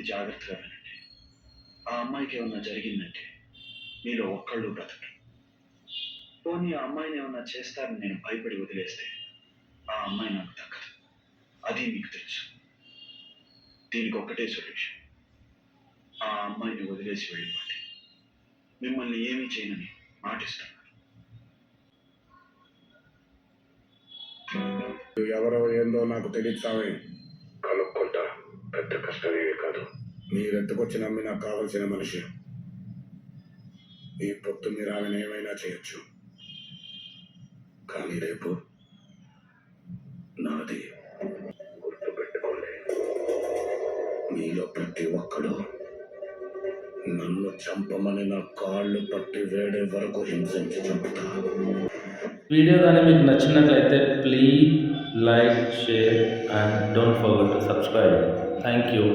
చెప్పింది జాగ్రత్తగా వినండి. ఆ అమ్మాయికి ఏమన్నా జరిగిందంటే మీలో ఒక్కళ్ళు బ్రతకరు. పోనీ ఆ అమ్మాయిని ఏమన్నా చేస్తారని నేను భయపడి వదిలేస్తే ఆ అమ్మాయి నాకు దక్కదు. అది మీకు తెలుసు. దీనికి ఒక్కటే సొల్యూషన్. ఆ అమ్మాయిని వదిలేసి వెళ్ళిపోండి. మిమ్మల్ని ఏమీ చేయనని మాటిస్తున్నాను. ఎవరో ఏందో నాకు తెలియదు స్వామి. కనుక్కుంటా. పెద్ద కష్టమేమీ కాదు. మీరెత్తుకొచ్చి నమ్మి నాకు కావలసిన మనిషి. ఈ పొత్తు మీరు ఆమెను ఏమైనా చేయొచ్చు, కానీ రేపు నాది. గుర్తుపెట్టుకోండి, మీలో ప్రతి ఒక్కడు నన్ను చంపమని నా కాళ్ళు పట్టి వేడే వరకు హింసించి చంపుతా. వీడియో కానీ మీకు నచ్చినట్లయితే please like, share and don't forget to subscribe. Thank you.